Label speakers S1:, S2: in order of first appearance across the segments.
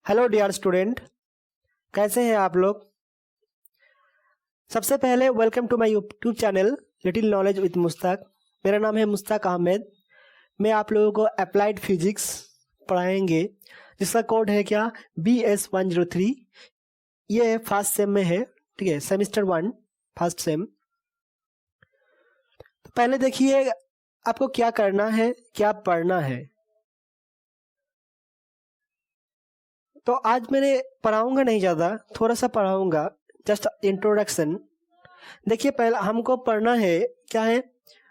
S1: Hello dear student, कैसे हैं आप लोग। सबसे पहले welcome to my YouTube channel little knowledge with Mushtaq. मेरा नाम है मुश्ताक अहमद। मैं आप लोगों को अप्लाइड फिजिक्स पढ़ाएंगे जिसका कोड है क्या BS103। ये फर्स्ट सेम में है, ठीक है, सेमिस्टर 1 फर्स्ट सेम। तो पहले देखिए आपको क्या करना है, क्या पढ़ना है। तो आज मैंने पढ़ाऊंगा नहीं ज़्यादा, थोड़ा सा पढ़ाऊंगा, जस्ट इंट्रोडक्शन। देखिए पहले हमको पढ़ना है, क्या है,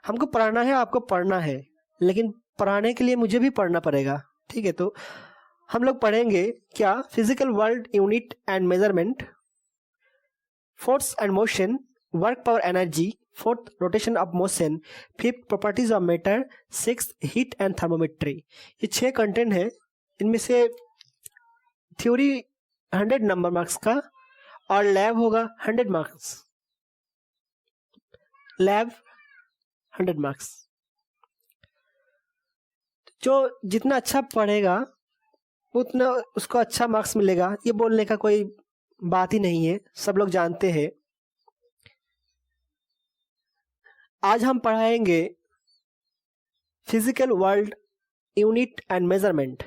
S1: हमको पढ़ाना है, आपको पढ़ना है, लेकिन पढ़ाने के लिए मुझे भी पढ़ना पड़ेगा, ठीक है। तो हम लोग पढ़ेंगे क्या, physical world unit and measurement, force and motion, work power energy, fourth rotation of motion, fifth properties of matter, six heat and thermometry. ये 6 कंटेंट है। इनमें से थ्योरी 100 नंबर मार्क्स का और लैब होगा 100 मार्क्स, लैब 100 मार्क्स। जो जितना अच्छा पढ़ेगा उतना उसको अच्छा मार्क्स मिलेगा, ये बोलने का कोई बात ही नहीं है, सब लोग जानते हैं। आज हम पढ़ाएंगे physical world unit and measurement.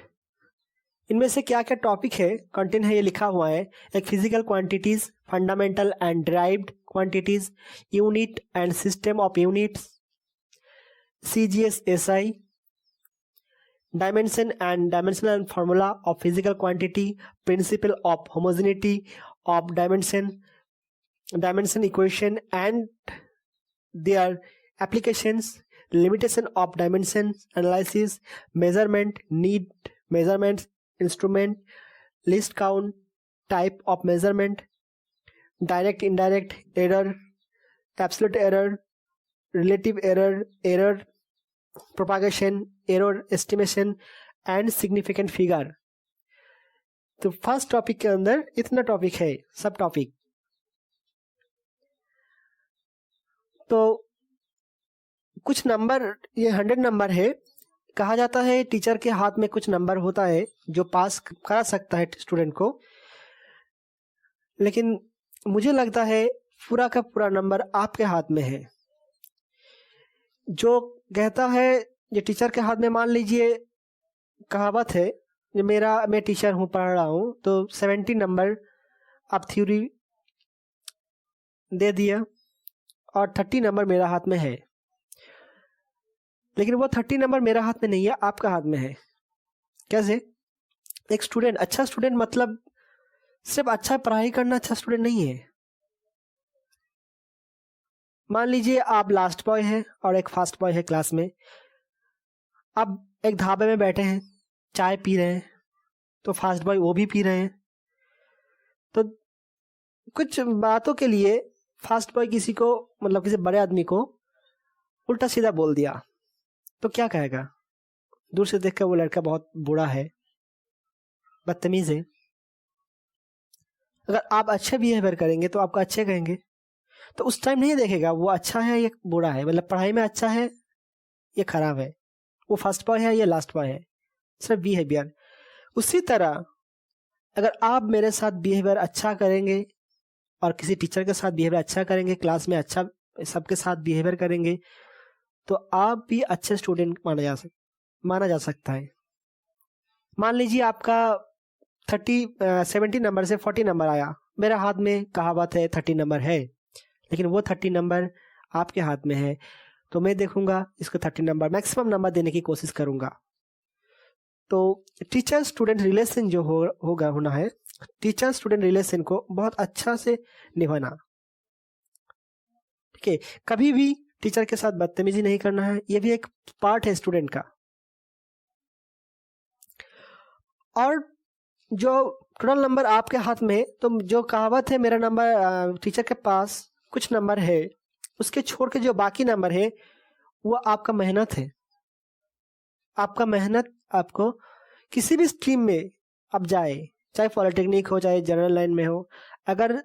S1: इनमें से क्या क्या टॉपिक है, कंटेंट है, ये लिखा हुआ है। एक physical quantities, fundamental and derived quantities, unit and system of units, CGS SI, dimension and dimensional formula of physical quantity, principle of homogeneity of dimension, dimension equation and their applications, limitation of dimension analysis, measurement need, measurements, instrument, least count, type of measurement, direct indirect error, absolute error, relative error, error propagation, error estimation and significant figure। तो first topic के अंदर इतना topic है, सब topic. तो कुछ number, ये 100 number है। कहा जाता है टीचर के हाथ में कुछ नंबर होता है जो पास करा सकता है स्टूडेंट को, लेकिन मुझे लगता है पूरा का पूरा नंबर आपके हाथ में है। जो कहता है ये टीचर के हाथ में, मान लीजिए कहावत है, मैं टीचर हूँ, पढ़ रहा हूँ, तो 70 नंबर आप थ्योरी दे दिया और 30 नंबर मेरा हाथ में है, लेकिन वो 30 नंबर मेरा हाथ में नहीं है, आपका हाथ में है। कैसे? एक स्टूडेंट, अच्छा स्टूडेंट मतलब सिर्फ अच्छा पढ़ाई करना अच्छा स्टूडेंट नहीं है। मान लीजिए आप लास्ट बॉय हैं और एक फास्ट बॉय है क्लास में। अब एक ढाबे में बैठे हैं, चाय पी रहे हैं, तो फास्ट बॉय वो भी पी रहे हैं। तो कुछ बातों के लिए फास्ट बॉय किसी को, मतलब किसी बड़े आदमी को उल्टा सीधा बोल दिया, तो क्या कहेगा? दूर से देखकर वो लड़का बहुत बुरा है, बदतमीज है। अगर आप अच्छे बिहेवियर करेंगे तो आपको अच्छे कहेंगे, तो उस टाइम नहीं देखेगा वो अच्छा है या बुरा है, मतलब पढ़ाई में अच्छा है या खराब है, वो फर्स्ट बॉय है या लास्ट बॉय है, सिर्फ बिहेवियर। उसी तरह अगर आप मेरे साथ बिहेवियर अच्छा करेंगे और किसी टीचर के साथ बिहेवियर अच्छा करेंगे, क्लास में अच्छा सबके साथ बिहेवियर करेंगे, तो आप भी अच्छे स्टूडेंट माना जा सकता है। मान लीजिए आपका 70 नंबर से 40 नंबर आया, मेरा हाथ में कहावत है 30 नंबर है, लेकिन वो 30 नंबर आपके हाथ में है, तो मैं देखूंगा इसको 30 नंबर, मैक्सिमम नंबर देने की कोशिश करूंगा। तो टीचर स्टूडेंट रिलेशन जो होना है, टीचर स्टूडेंट रिलेशन को बहुत अच्छा से निभाना, ठीक है। कभी भी टीचर के साथ बदतमीजी नहीं करना है, ये भी एक पार्ट है स्टूडेंट का। और जो टोटल नंबर आपके हाथ में, तो जो कहावत है मेरा नंबर टीचर के पास कुछ नंबर है, उसके छोड़ के जो बाकी नंबर है वो आपका मेहनत है। आपका मेहनत, आपको किसी भी स्ट्रीम में आप जाए, चाहे पॉलिटेक्निक हो चाहे जनरल लाइन में हो, अगर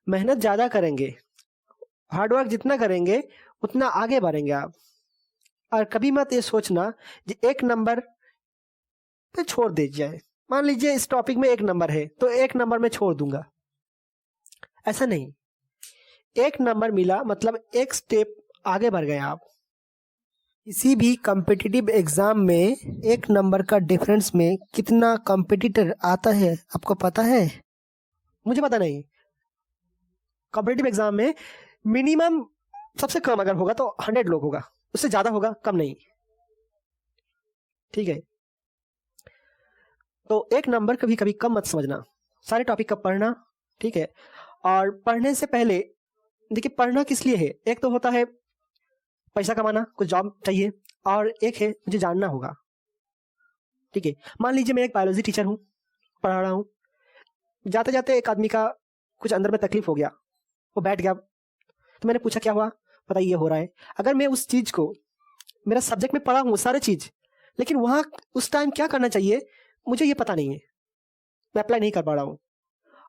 S1: मेहनत ज़्यादा करेंगे, हार्डवर्क जितना करेंगे उतना आगे बढ़ेंगे आप। और कभी मत ये सोचना कि एक नंबर पे छोड़ दे जाए, मान लीजिए इस टॉपिक में 1 नंबर है तो 1 नंबर में छोड़ दूंगा, ऐसा नहीं। 1 नंबर मिला मतलब 1 स्टेप आगे बढ़ गए आप। किसी भी कॉम्पिटिटिव एग्जाम में 1 नंबर का डिफरेंस में कितना कॉम्पिटिटर आता है आपको पता है? मुझे पता नहीं। कॉम्पिटिटिव एग्जाम में मिनिमम सबसे कम अगर होगा तो 100 लोग होगा, उससे ज्यादा होगा, कम नहीं। ठीक है, तो 1 नंबर कभी कभी कम मत समझना, सारे टॉपिक का पढ़ना। ठीक है, और पढ़ने से पहले देखिए पढ़ना किस लिए है, एक तो होता है पैसा कमाना, कुछ जॉब चाहिए, और एक है मुझे जानना होगा। ठीक है, मान लीजिए मैं एक बायोलॉजी टीचर हूँ, पढ़ा रहा हूँ, जाते जाते एक आदमी का कुछ अंदर में तकलीफ हो गया, वो बैठ गया, तो मैंने पूछा क्या हुआ, पता ये हो रहा है। अगर मैं उस चीज को मेरा सब्जेक्ट में पढ़ा हूँ सारे चीज, लेकिन वहां उस टाइम क्या करना चाहिए मुझे ये पता नहीं है, मैं अप्लाई नहीं कर पा रहा हूँ,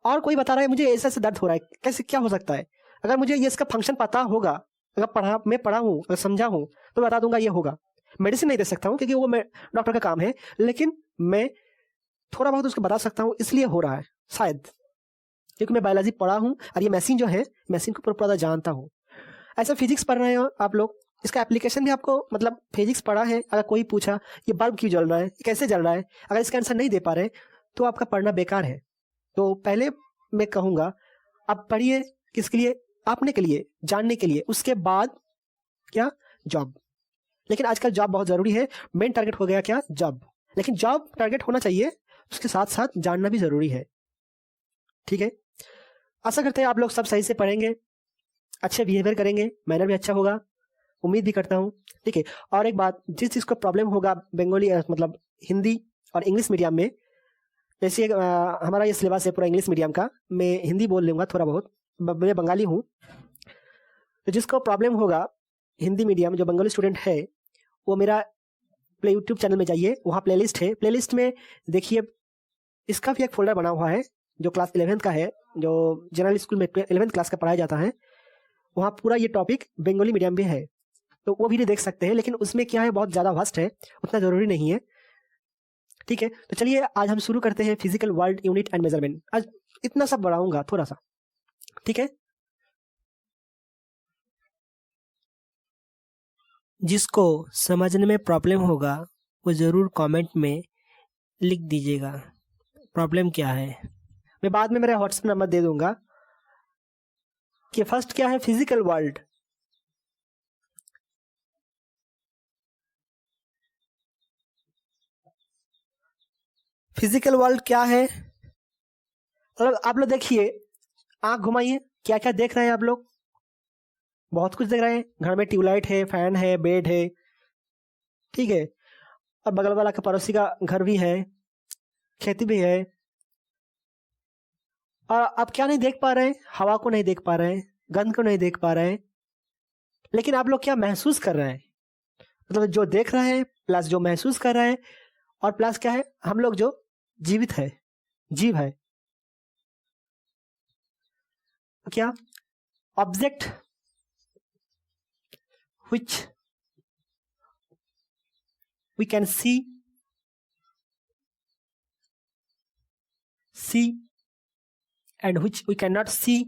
S1: और कोई बता रहा है मुझे ऐसा ऐसा दर्द हो रहा है, कैसे क्या हो सकता है। अगर मुझे ये इसका फंक्शन पता होगा, अगर मैं पढ़ा हूँ, अगर समझा हूँ, तो बता दूंगा ये होगा। मेडिसिन नहीं दे सकता हूँ क्योंकि वो मैं डॉक्टर का काम है, लेकिन मैं थोड़ा बहुत उसको बता सकता हूँ, इसलिए हो रहा है शायद, क्योंकि मैं बायोलॉजी पढ़ा हूँ और ये मशीन जो है, मशीन को पूरा जानता हूँ। ऐसा फिजिक्स पढ़ रहे हो आप लोग, इसका एप्लीकेशन भी आपको मतलब फिजिक्स पढ़ा है, अगर कोई पूछा ये बल्ब क्यों जल रहा है, कैसे जल रहा है, अगर इसका आंसर नहीं दे पा रहे तो आपका पढ़ना बेकार है। तो पहले मैं कहूँगा आप पढ़िए, किसके लिए, अपने के लिए, जानने के लिए, उसके बाद क्या, जॉब। लेकिन आजकल जॉब बहुत जरूरी है, मेन टारगेट हो गया क्या, जॉब। लेकिन जॉब टारगेट होना चाहिए, उसके साथ साथ जानना भी जरूरी है। ठीक है, आशा करते हैं आप लोग सब सही से पढ़ेंगे, अच्छे बिहेवियर करेंगे, मैनर भी अच्छा होगा, उम्मीद भी करता हूँ। ठीक है, और एक बात, जिस चीज को प्रॉब्लम होगा बंगाली मतलब हिंदी और इंग्लिश मीडियम में, जैसे हमारा ये सिलेबस है पूरा इंग्लिश मीडियम का, मैं हिंदी बोल लूंगा थोड़ा बहुत, मैं बंगाली हूँ, तो जिसको प्रॉब्लम होगा हिंदी मीडियम, जो बंगाली स्टूडेंट है, वो मेरा यूट्यूब चैनल में जाइए, वहाँ प्लेलिस्ट है, प्लेलिस्ट में देखिए इसका भी एक फोल्डर बना हुआ है जो क्लास 11th का है, जो जनरल स्कूल में 11th क्लास का पढ़ाया जाता है, वहाँ पूरा ये टॉपिक बंगाली मीडियम में है, तो वो भी देख सकते हैं। लेकिन उसमें क्या है, बहुत ज़्यादा वास्ट है, उतना ज़रूरी नहीं है। ठीक है, तो चलिए आज हम शुरू करते हैं physical world unit and measurement. आज इतना सब बढ़ाऊंगा थोड़ा सा, ठीक है। जिसको समझने में प्रॉब्लम होगा वो ज़रूर कमेंट में लिख दीजिएगा प्रॉब्लम क्या है। मैं बाद में मेरा व्हाट्सएप नंबर दे दूंगा कि फर्स्ट क्या है, फिजिकल वर्ल्ड। फिजिकल वर्ल्ड क्या है, मतलब आप लोग देखिए, आंख घुमाइए, क्या क्या देख रहे हैं आप लोग, बहुत कुछ देख रहे हैं। घर में ट्यूबलाइट है, फैन है, बेड है, ठीक है, और बगल वाला का पड़ोसी का घर भी है, खेती भी है, और आप क्या नहीं देख पा रहे हैं, हवा को नहीं देख पा रहे हैं, गंध को नहीं देख पा रहे हैं, लेकिन आप लोग क्या महसूस कर रहे हैं, मतलब जो देख रहे हैं प्लस जो महसूस कर रहे हैं, और प्लस क्या है, हम लोग जो जीवित है, जीव है, क्या, object which we can see and which we cannot see,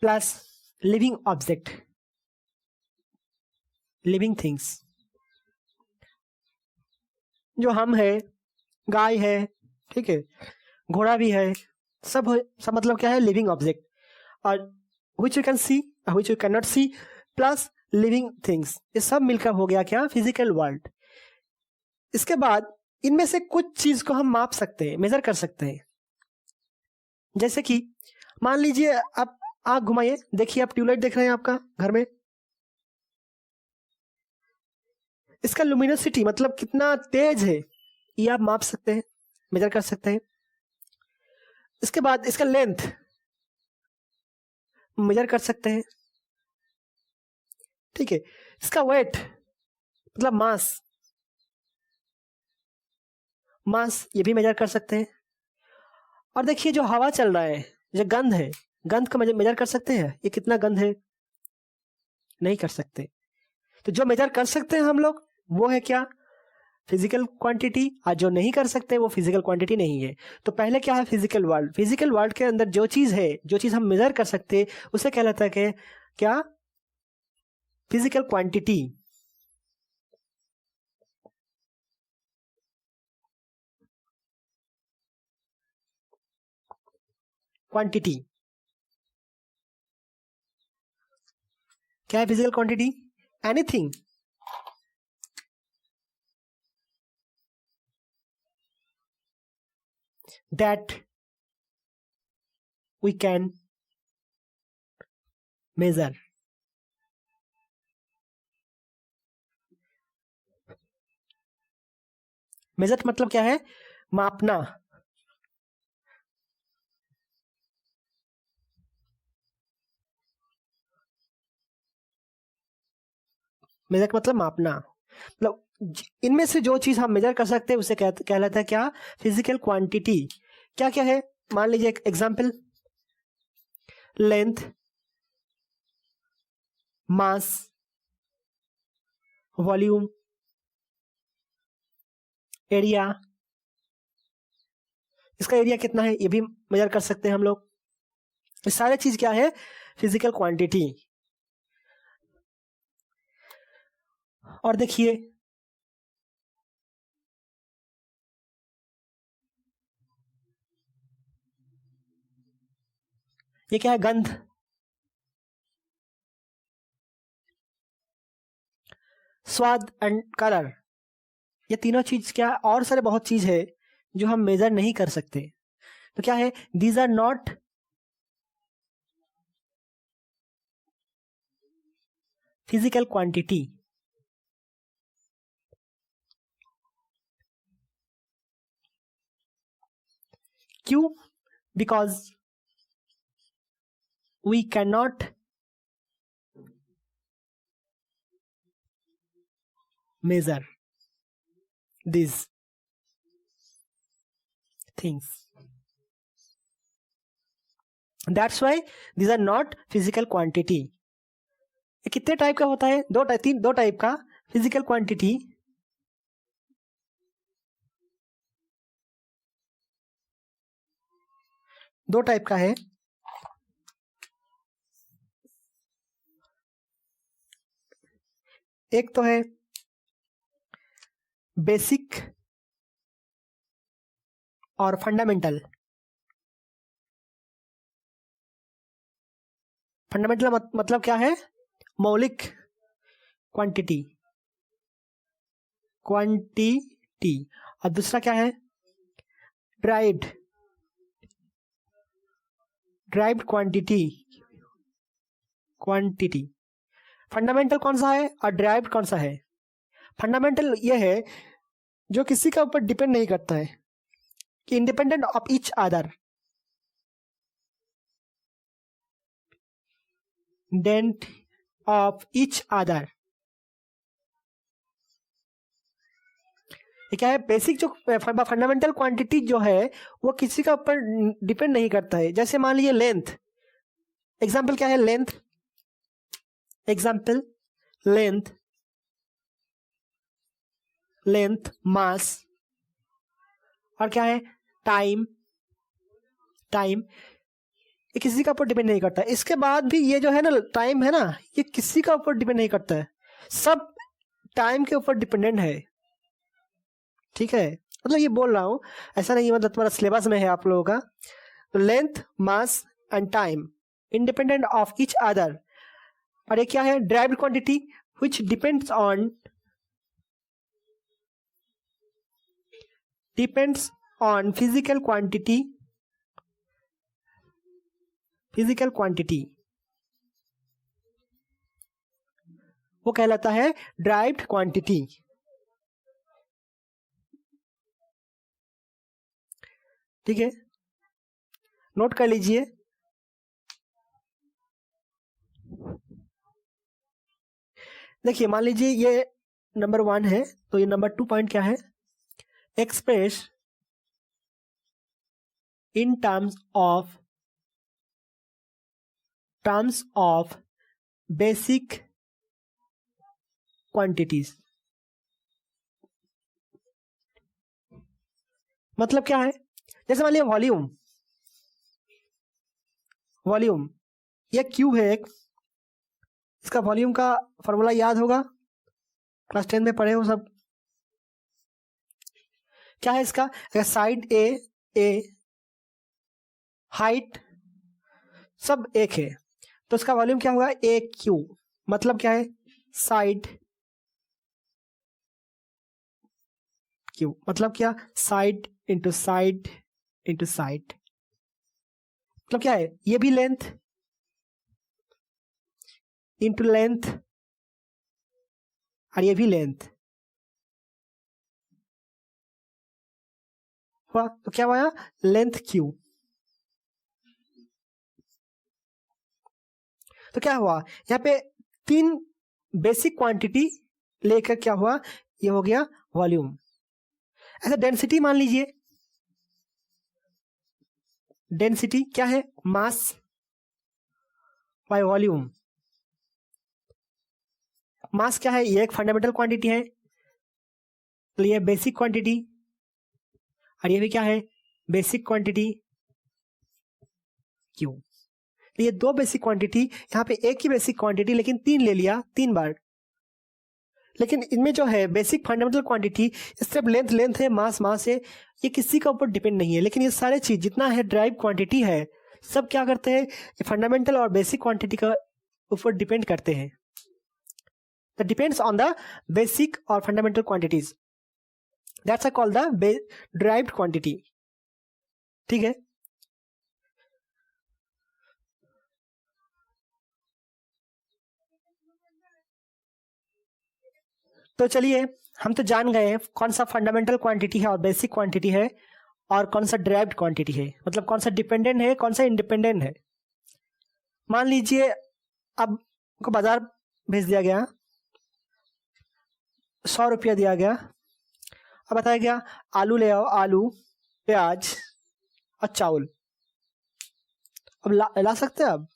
S1: plus living object, living things, जो हम है, गाय है, ठीक है, घोड़ा भी है, सब मतलब क्या है, लिविंग ऑब्जेक्ट, और which you can see which you cannot see plus living things, ये सब मिलकर हो गया क्या, फिजिकल वर्ल्ड। इसके बाद इनमें से कुछ चीज को हम माप सकते हैं, मेजर कर सकते हैं, जैसे कि मान लीजिए आप आंख घुमाइए, देखिए आप ट्यूबलाइट देख रहे हैं आपका घर में, इसका लुमिनोसिटी मतलब कितना तेज है, ये आप माप सकते हैं, मेजर कर सकते हैं। इसके बाद इसका लेंथ मेजर कर सकते हैं, ठीक है। इसका वेट मतलब मास ये भी मेजर कर सकते हैं। और देखिए जो हवा चल रहा है, जो गंध है, गंध को मेजर कर सकते हैं, ये कितना गंध है, नहीं कर सकते। तो जो मेजर कर सकते हैं हम लोग वो है क्या, फिजिकल क्वांटिटी, और जो नहीं कर सकते वो फिजिकल क्वांटिटी नहीं है। तो पहले क्या है, फिजिकल वर्ल्ड। फिजिकल वर्ल्ड के अंदर जो चीज है, जो चीज हम मेजर कर सकते हैं, उसे कहलाता है कि क्या, फिजिकल क्वांटिटी। क्वांटिटी क्या है, physical quantity, anything that we can measure। Measure मतलब क्या है, मापना। मेजर मतलब मापना, मतलब इनमें से जो चीज हम मेजर कर सकते हैं उसे कहलाता है क्या, फिजिकल क्वांटिटी। क्या क्या है, मान लीजिए एक एग्जांपल, लेंथ, मास, वॉल्यूम, एरिया। इसका एरिया कितना है ये भी मेजर कर सकते हैं हम लोग। ये सारे चीज क्या है, फिजिकल क्वांटिटी। और देखिए ये क्या है, गंध, स्वाद एंड कलर। ये तीनों चीज क्या, और सारे बहुत चीज है जो हम मेजर नहीं कर सकते। तो क्या है, these are not physical quantity. क्यों, because we can not measure these things, that's why these are not physical quantity। ये कितने टाइप का होता है, दो टाइप का फिजिकल क्वांटिटी। दो टाइप का है, एक तो है बेसिक और फंडामेंटल। फंडामेंटल मतलब क्या है, मौलिक क्वांटिटी, और दूसरा क्या है, ड्राइव्ड क्वांटिटी। फंडामेंटल कौन सा है और ड्राइव्ड कौन सा है। फंडामेंटल ये है जो किसी का ऊपर डिपेंड नहीं करता है, कि independent of each other, dependent of each other. क्या है, बेसिक जो फंडामेंटल क्वांटिटी जो है वो किसी का ऊपर डिपेंड नहीं करता है। जैसे मान लीजिए लेंथ, एग्जाम्पल क्या है, लेंथ, मास, और क्या है, टाइम। ये किसी का ऊपर डिपेंड नहीं करता। इसके बाद भी ये जो है ना, टाइम है ना, ये किसी का ऊपर डिपेंड नहीं करता है, सब टाइम के ऊपर डिपेंडेंट है। ठीक है, मतलब ये बोल रहा हूं, ऐसा नहीं मतलब तुम्हारा सिलेबस में है आप लोगों का। तो length, mass and time independent of each other. और ये क्या है, derived quantity which depends on physical quantity, वो कहलाता है ड्राइव्ड क्वांटिटी। ठीक है, नोट कर लीजिए। देखिए मान लीजिए ये नंबर 1 है, तो ये नंबर 2 पॉइंट क्या है, express in terms of basic quantities. मतलब क्या है, जैसे मान लिया वॉल्यूम, वॉल्यूम ये क्यूब है एक, इसका वॉल्यूम का फॉर्मूला याद होगा, क्लास 10 में पढ़े हो सब। क्या है इसका, अगर साइड ए हाइट सब एक है तो इसका वॉल्यूम क्या होगा, ए क्यू। मतलब क्या है, साइड क्यू, मतलब क्या, side into side into side. मतलब क्या है, ये भी लेंथ इंटू लेंथ और ये भी लेंथ हुआ, तो क्या हुआ, लेंथ क्यू। तो क्या हुआ, यहाँ पे 3 बेसिक क्वांटिटी लेकर क्या हुआ, ये हो गया वॉल्यूम। ऐसा डेंसिटी मान लीजिए, डेंसिटी क्या है, मास बाय वॉल्यूम। मास क्या है, ये एक फंडामेंटल क्वांटिटी है, तो ये बेसिक क्वांटिटी, और ये भी क्या है, बेसिक क्वांटिटी क्यू। तो ये 2 बेसिक क्वांटिटी, यहाँ पे एक ही बेसिक क्वांटिटी लेकिन 3 ले लिया 3 बार। लेकिन इनमें जो है बेसिक फंडामेंटल क्वांटिटी, सिर्फ लेंथ लेंथ है, मास मास है, ये किसी का ऊपर डिपेंड नहीं है। लेकिन ये सारे चीज जितना है ड्राइव क्वांटिटी है, सब क्या करते हैं, ये फंडामेंटल और बेसिक क्वांटिटी का ऊपर डिपेंड करते हैं। That depends on the basic और fundamental quantities, that's called the derived quantity. ठीक है, तो चलिए हम तो जान गए हैं कौन सा फंडामेंटल क्वांटिटी है और बेसिक क्वांटिटी है, और कौन सा ड्राइव्ड क्वांटिटी है, मतलब कौन सा डिपेंडेंट है कौन सा इंडिपेंडेंट है। मान लीजिए अब को बाजार भेज दिया गया, 100 रुपया दिया गया, अब बताया गया आलू ले आओ, आलू प्याज और चावल। अब ला सकते हैं अब,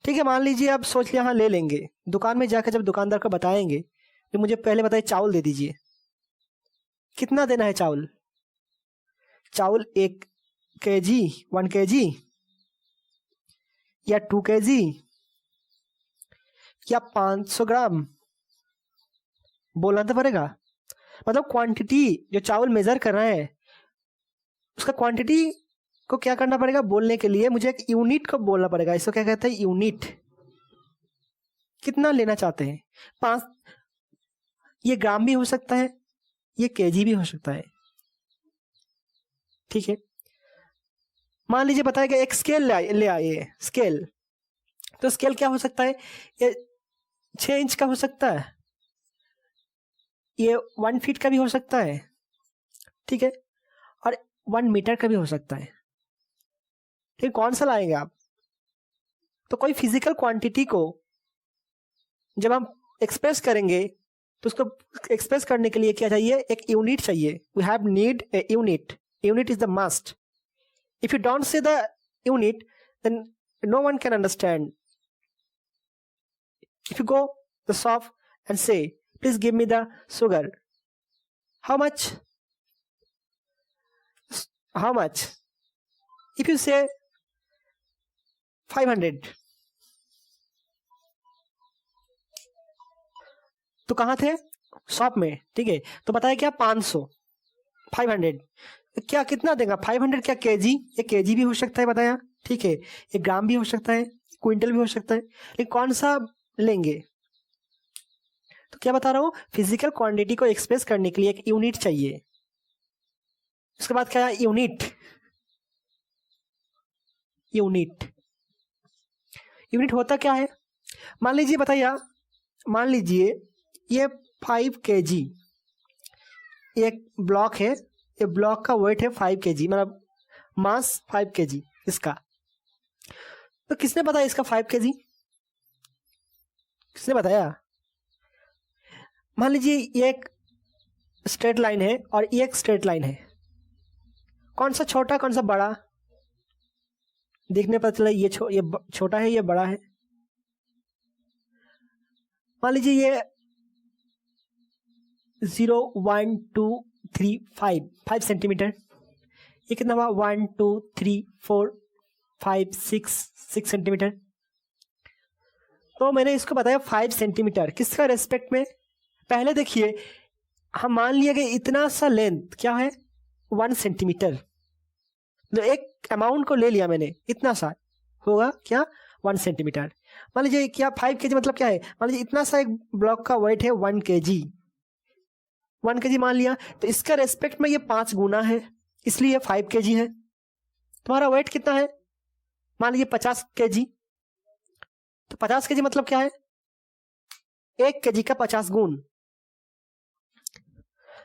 S1: ठीक है, मान लीजिए अब सोच लिया हाँ ले लेंगे। दुकान में जाकर जब दुकानदार को बताएंगे तो मुझे पहले बताइए चावल दे दीजिए, कितना देना है चावल, चावल 1 kg 1 kg या 2 kg या 500 ग्राम, बोलना तो पड़ेगा। मतलब क्वांटिटी जो चावल मेजर कर रहे हैं उसका क्वांटिटी को क्या करना पड़ेगा, बोलने के लिए मुझे एक यूनिट को बोलना पड़ेगा। इसको क्या कहते हैं, यूनिट। कितना लेना चाहते हैं, 5, ये ग्राम भी हो सकता है, ये केजी भी हो सकता है। ठीक है, मान लीजिए बताएगा एक स्केल ले आइए, स्केल। तो स्केल क्या हो सकता है, ये 6 इंच का हो सकता है, ये 1 फीट का भी हो सकता है, ठीक है, और 1 मीटर का भी हो सकता है। ठीक, कौन सा लाएंगे आप, तो कोई फिजिकल क्वांटिटी को जब हम एक्सप्रेस करेंगे तो उसको एक्सप्रेस करने के लिए क्या चाहिए, एक यूनिट चाहिए। We have need a unit, unit is the must. If you don't say the unit then no one can understand. If you go the shop and say please give me the sugar, how much, how much, if you say 500, तो कहाँ थे, shop में, ठीक है, तो बताया क्या 500, 500, क्या कितना देगा 500, क्या केजी, ये केजी भी हो सकता है बताया, ठीक है, ये ग्राम भी हो सकता है, क्विंटल भी हो सकता है, लेकिन कौन सा लेंगे। तो क्या बता रहा हूं, फिजिकल क्वांटिटी को एक्सप्रेस करने के लिए एक यूनिट चाहिए। उसके बाद क्या है, यूनिट, यूनिट, यूनिट होता क्या है, मान लीजिए बताइए, मान लीजिए ये 5 kg एक ब्लॉक है, ये ब्लॉक का वेट है 5 kg, मतलब मास 5 kg इसका। तो किसने बताया इसका 5 kg, किसने बताया। मान लीजिए ये एक स्ट्रेट लाइन है और ये एक स्ट्रेट लाइन है, कौन सा छोटा कौन सा बड़ा, देखने पता चला ये छोटा है ये बड़ा है, मान लीजिए ये 0 1 2 3 5 सेंटीमीटर। ये कितना हुआ 1 2 3 4 5 6 सेंटीमीटर। तो मैंने इसको बताया 5 सेंटीमीटर किसका रेस्पेक्ट में। पहले देखिए हम मान लिया कि इतना सा लेंथ क्या है 1 सेंटीमीटर। तो एक अमाउंट को ले लिया मैंने, इतना सा होगा क्या 1 सेंटीमीटर। मान लीजिए क्या 5 kg मतलब क्या है, मान लीजिए इतना सा एक ब्लॉक का वेट है 1 kg। 1 kg मान लिया तो इसका रेस्पेक्ट में ये 5 गुना है, इसलिए 5 kg है। तुम्हारा वेट कितना है, मान लीजिए 50 kg। तो 50 kg मतलब क्या है 1 kg का 50 गुण।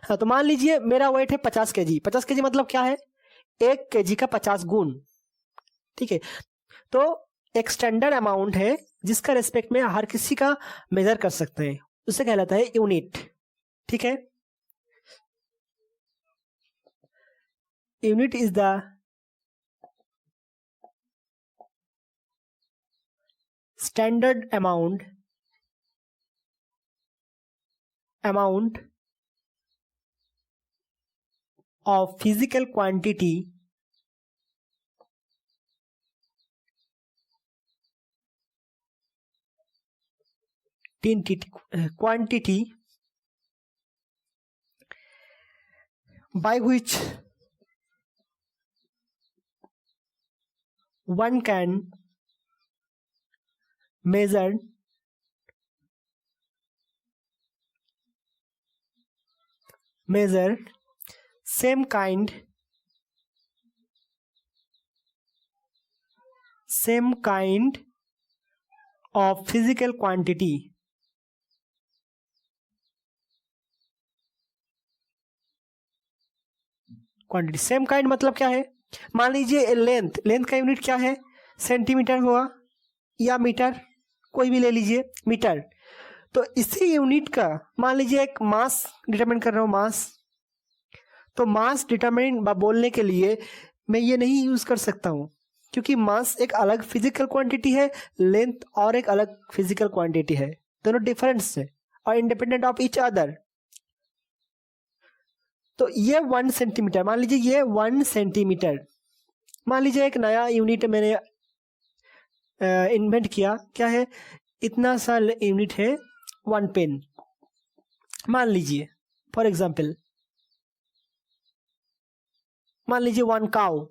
S1: हाँ, तो मान लीजिए मेरा वेट है 50 kg। 50 kg मतलब क्या है 1 kg का 50 गुण। ठीक है, तो एक स्टैंडर्ड अमाउंट है जिसका रेस्पेक्ट में हर किसी का मेजर कर सकते हैं, उसे कहलाता है यूनिट। ठीक है, unit is the standard amount of physical quantity by which one can measure same kind of physical quantity same kind मतलब क्या है, मान लीजिए लेंथ का यूनिट क्या है सेंटीमीटर हुआ या मीटर, कोई भी ले लीजिए मीटर। तो इसी यूनिट का मान लीजिए एक मास डिटरमाइन कर रहा हूं, मास। तो मास डिटरमाइन बोलने के लिए मैं ये नहीं यूज कर सकता हूं, क्योंकि मास एक अलग फिजिकल क्वांटिटी है, लेंथ और एक अलग फिजिकल क्वांटिटी है, दोनों डिफरेंस है और इंडिपेंडेंट ऑफ ईच अदर। तो ये 1 सेंटीमीटर, मान लीजिए ये 1 सेंटीमीटर। मान लीजिए एक नया यूनिट मैंने इन्वेंट किया, क्या है इतना सा यूनिट है 1 पेन। मान लीजिए फॉर एग्जाम्पल, मान लीजिए 1 काउ,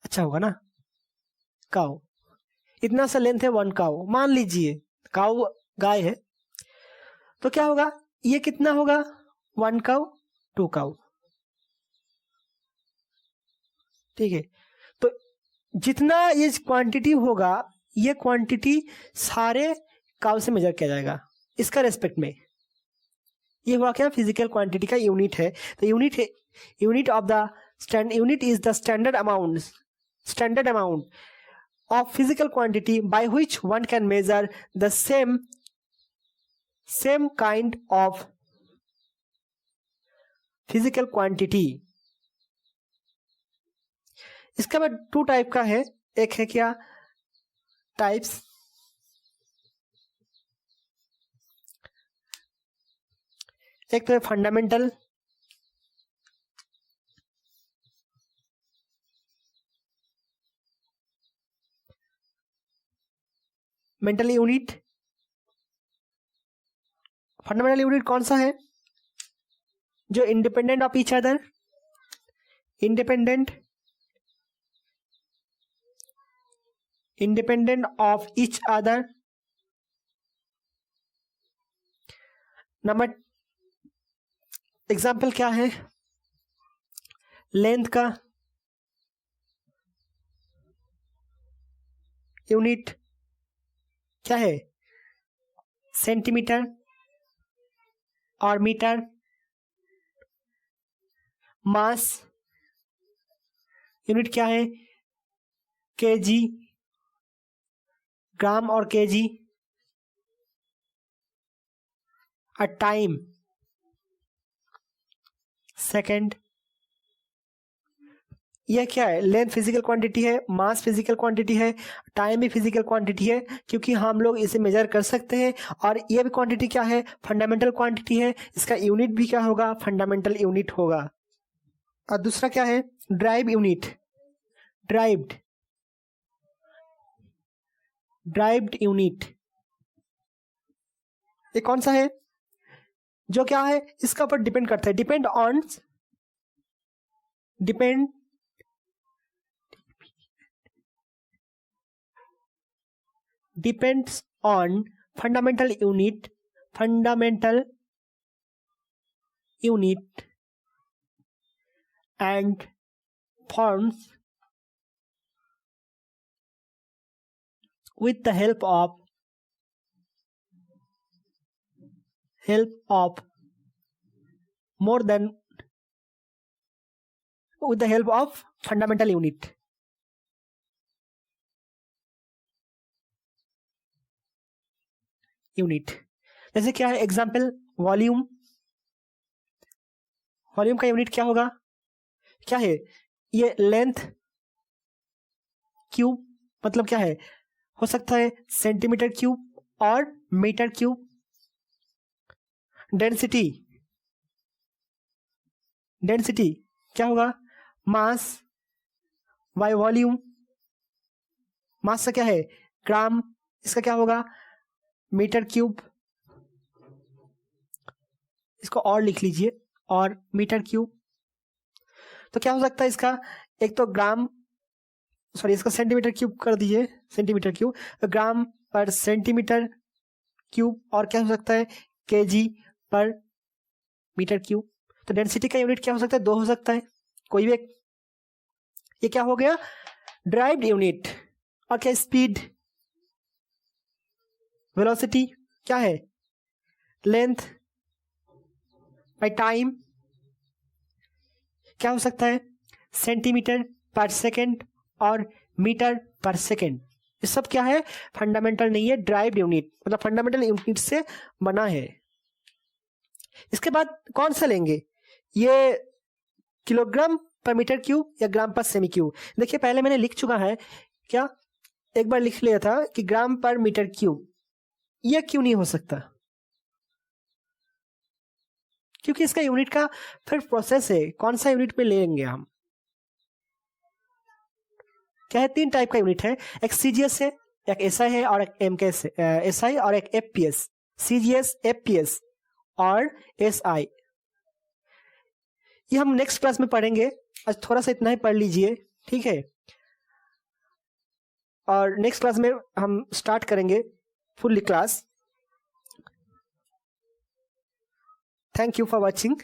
S1: अच्छा होगा ना, काउ इतना सा लेंथ है 1 काउ। मान लीजिए काउ गाय है, तो क्या होगा ये कितना होगा 1 काउ 2 काउ। ठीक है, तो जितना ये क्वांटिटी होगा ये क्वांटिटी सारे काउ से मेजर किया जाएगा इसका रेस्पेक्ट में। ये हुआ क्या फिजिकल क्वांटिटी का यूनिट है। तो unit of the unit is the standard amount of physical quantity by which one can measure the same kind of physical quantity। इसका बाद 2 टाइप का है, एक है क्या टाइप्स, एक तो है fundamental, mental unit. Fundamental unit कौन सा है, जो independent of each other, independent of each other. Number example क्या है, लेंथ का यूनिट क्या है सेंटीमीटर और मीटर। मास यूनिट क्या है केजी, ग्राम और केजी। और टाइम सेकंड। यह क्या है, लेंथ फिजिकल क्वांटिटी है, मास फिजिकल क्वांटिटी है, टाइम भी फिजिकल क्वांटिटी है, क्योंकि हम लोग इसे मेजर कर सकते हैं। और यह भी क्वांटिटी क्या है, फंडामेंटल क्वांटिटी है, इसका यूनिट भी क्या होगा, फंडामेंटल यूनिट होगा। और दूसरा क्या है, ड्राइव यूनिट, ड्राइव्ड यूनिट, ये कौन सा है, जो क्या है, इसका ऊपर डिपेंड करता है, depends on fundamental unit and forms with the help of fundamental unit. जैसे क्या है, एग्जाम्पल वॉल्यूम का यूनिट क्या होगा, क्या है, ये लेंथ क्यूब, मतलब क्या है, हो सकता है सेंटीमीटर क्यूब और मीटर क्यूब। डेंसिटी क्या होगा, मास बाय वॉल्यूम, मास का क्या है, ग्राम, इसका क्या होगा, मीटर क्यूब, इसको और लिख लीजिए, और मीटर क्यूब। तो क्या हो सकता है इसका, एक तो ग्राम, सॉरी इसका सेंटीमीटर क्यूब कर दीजिए, सेंटीमीटर क्यूब, ग्राम पर सेंटीमीटर क्यूब, और क्या हो सकता है, केजी पर मीटर क्यूब। तो डेंसिटी का यूनिट क्या हो सकता है, 2 हो सकता है, कोई भी एक। ये क्या हो गया, ड्राइव्ड यूनिट। और क्या, स्पीड, वेलोसिटी क्या है, लेंथ बाय टाइम, क्या हो सकता है, सेंटीमीटर पर सेकेंड और मीटर पर सेकेंड। ये सब क्या है, फंडामेंटल नहीं है, ड्राइव्ड यूनिट, मतलब फंडामेंटल यूनिट से बना है। इसके बाद कौन सा लेंगे, ये किलोग्राम पर मीटर क्यूब या ग्राम पर सेमी क्यूब। देखिए पहले मैंने लिख चुका है, क्या एक बार लिख लिया था कि ग्राम पर मीटर क्यूब, यह क्यों नहीं हो सकता, क्योंकि इसका यूनिट का फिर प्रोसेस है, कौन सा यूनिट में लेंगे हम। क्या है, 3 टाइप का यूनिट है, एक सीजीएस है, एक एसआई है, और एक एमकेएस है, एसआई और एक एफपीएस, सीजीएस, एफपीएस और एसआई। ये हम नेक्स्ट क्लास में पढ़ेंगे, आज थोड़ा सा इतना ही पढ़ लीजिए, ठीक है। और नेक्स्ट क्लास में हम स्टार्ट करेंगे full class. Thank you for watching.